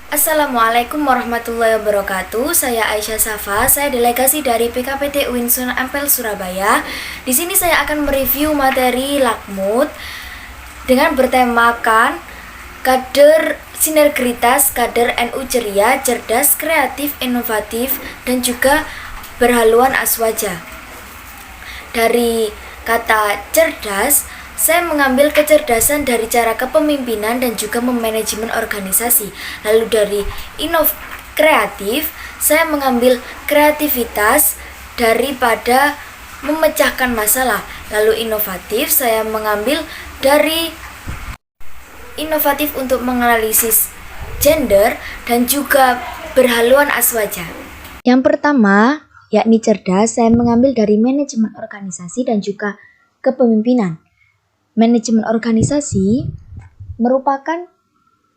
Assalamualaikum warahmatullahi wabarakatuh. Saya Aisyah Safa. Saya delegasi dari PKPT UIN Sunan Ampel Surabaya. Di sini saya akan mereview materi Lakmut dengan bertemakan kader sinergitas, kader NU ceria, cerdas, kreatif, inovatif, dan juga berhaluan aswaja. Dari kata cerdas, saya mengambil kecerdasan dari cara kepemimpinan dan juga memanajemen organisasi. Lalu dari kreatif, saya mengambil kreativitas daripada memecahkan masalah. Lalu inovatif, saya mengambil dari inovatif untuk menganalisis gender dan juga berhaluan aswaja. Yang pertama, yakni cerdas, saya mengambil dari manajemen organisasi dan juga kepemimpinan. Manajemen organisasi merupakan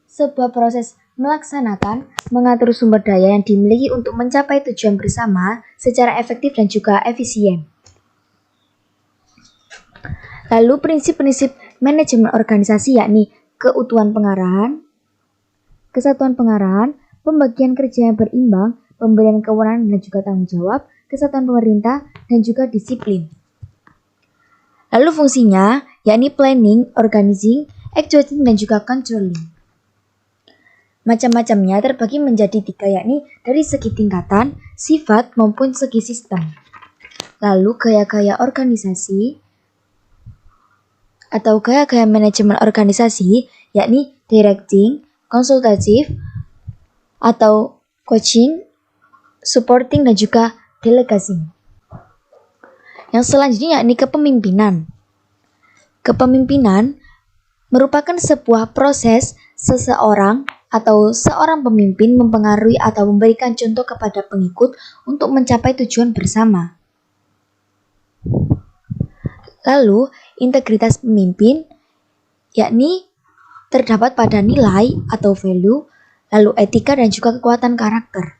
sebuah proses melaksanakan, mengatur sumber daya yang dimiliki untuk mencapai tujuan bersama secara efektif dan juga efisien. Lalu prinsip-prinsip manajemen organisasi yakni keutuhan pengarahan, kesatuan pengarahan, pembagian kerja yang berimbang, pemberian kewenangan dan juga tanggung jawab, kesatuan pemerintah, dan juga disiplin. Lalu fungsinya yakni planning, organizing, executing, dan juga controlling. Macam-macamnya terbagi menjadi 3 yakni dari segi tingkatan, sifat, maupun segi sistem. Lalu gaya-gaya organisasi atau gaya-gaya manajemen organisasi yakni directing, konsultatif, atau coaching, supporting, dan juga delegasi. Yang selanjutnya yakni kepemimpinan. Kepemimpinan merupakan sebuah proses seseorang atau seorang pemimpin mempengaruhi atau memberikan contoh kepada pengikut untuk mencapai tujuan bersama. Lalu, integritas pemimpin yakni terdapat pada nilai atau value, lalu etika dan juga kekuatan karakter.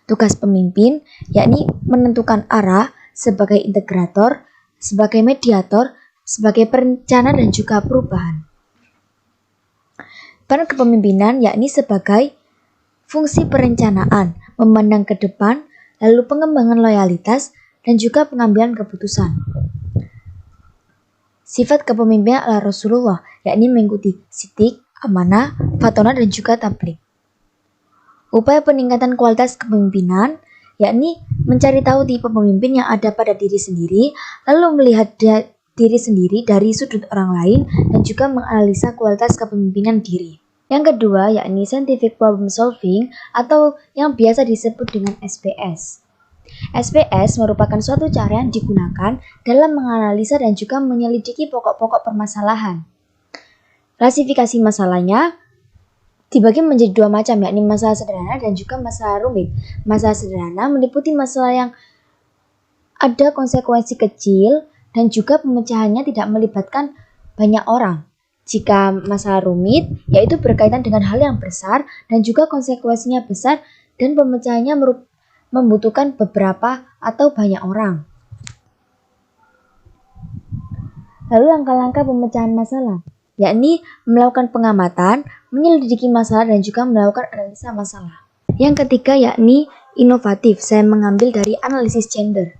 Tugas pemimpin yakni menentukan arah sebagai integrator, sebagai mediator, sebagai perencana dan juga perubahan. Peran kepemimpinan yakni sebagai fungsi perencanaan, memandang ke depan, lalu pengembangan loyalitas, dan juga pengambilan keputusan. Sifat kepemimpinan ala Rasulullah yakni mengikuti sidik, amanah, fatonah, dan juga tabligh. Upaya peningkatan kualitas kepemimpinan yakni mencari tahu tipe pemimpin yang ada pada diri sendiri, lalu melihat diri sendiri dari sudut orang lain, dan juga menganalisa kualitas kepemimpinan diri. Yang kedua yakni scientific problem solving atau yang biasa disebut dengan SPS. SPS merupakan suatu cara yang digunakan dalam menganalisa dan juga menyelidiki pokok-pokok permasalahan. Klasifikasi masalahnya dibagi menjadi 2 macam, yakni masalah sederhana dan juga masalah rumit. Masalah sederhana meliputi masalah yang ada konsekuensi kecil dan juga pemecahannya tidak melibatkan banyak orang. Jika masalah rumit, yaitu berkaitan dengan hal yang besar dan juga konsekuensinya besar dan pemecahannya membutuhkan beberapa atau banyak orang. Lalu langkah-langkah pemecahan masalah, yakni melakukan pengamatan, menyelidiki masalah, dan juga melakukan analisa masalah. Yang ketiga yakni inovatif, saya mengambil dari analisis gender.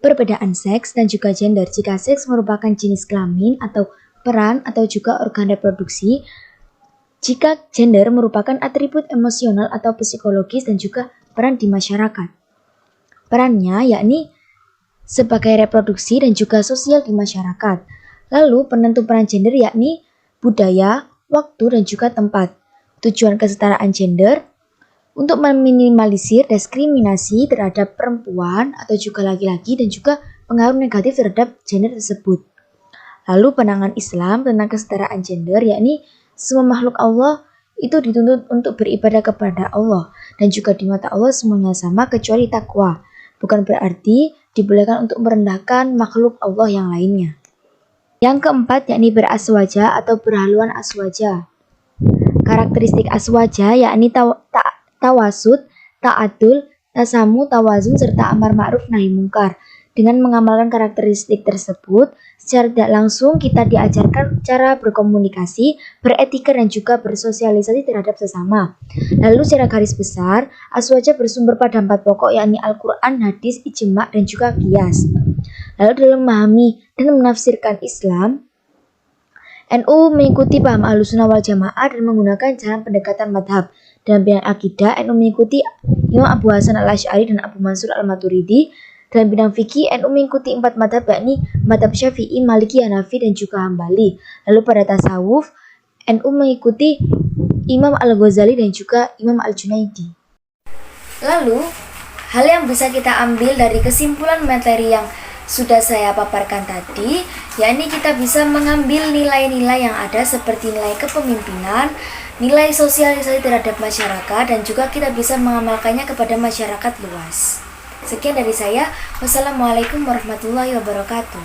Perbedaan seks dan juga gender. Jika seks merupakan jenis kelamin atau peran atau juga organ reproduksi, jika gender merupakan atribut emosional atau psikologis dan juga peran di masyarakat. Perannya yakni sebagai reproduksi dan juga sosial di masyarakat. Lalu penentu peran gender yakni budaya, waktu, dan juga tempat. Tujuan kesetaraan gender untuk meminimalisir diskriminasi terhadap perempuan atau juga laki-laki dan juga pengaruh negatif terhadap gender tersebut. Lalu pandangan Islam tentang kesetaraan gender yakni semua makhluk Allah itu dituntut untuk beribadah kepada Allah dan juga di mata Allah semuanya sama kecuali takwa. Bukan berarti dibolehkan untuk merendahkan makhluk Allah yang lainnya. Yang keempat yakni beraswaja atau berhaluan aswaja. Karakteristik aswaja yakni tawasud, ta'adul, tasamu, tawazun, serta amar ma'ruf nahi mungkar. Dengan mengamalkan karakteristik tersebut, secara tidak langsung kita diajarkan cara berkomunikasi, beretika dan juga bersosialisasi terhadap sesama. Lalu secara garis besar, Aswaja bersumber pada 4 pokok yakni Al-Quran, Hadis, Ijma, dan juga Qiyas. Lalu dalam memahami dan menafsirkan Islam, NU mengikuti paham Ahlussunnah wal Jamaah dan menggunakan jalan pendekatan madhab. Dalam bidang akidah, NU mengikuti Imam Abu Hasan al-Asy'ari dan Abu Mansur al-Maturidi. Dalam bidang fikih, NU mengikuti 4 madhab yakni madhab Syafi'i, Maliki, Hanafi, dan juga Hambali. Lalu pada tasawuf, NU mengikuti Imam Al-Ghazali dan juga Imam Al-Junaidi. Lalu, hal yang bisa kita ambil dari kesimpulan materi yang sudah saya paparkan tadi, yakni kita bisa mengambil nilai-nilai yang ada seperti nilai kepemimpinan, nilai sosialisasi terhadap masyarakat, dan juga kita bisa mengamalkannya kepada masyarakat luas. Sekian dari saya. Wassalamualaikum warahmatullahi wabarakatuh.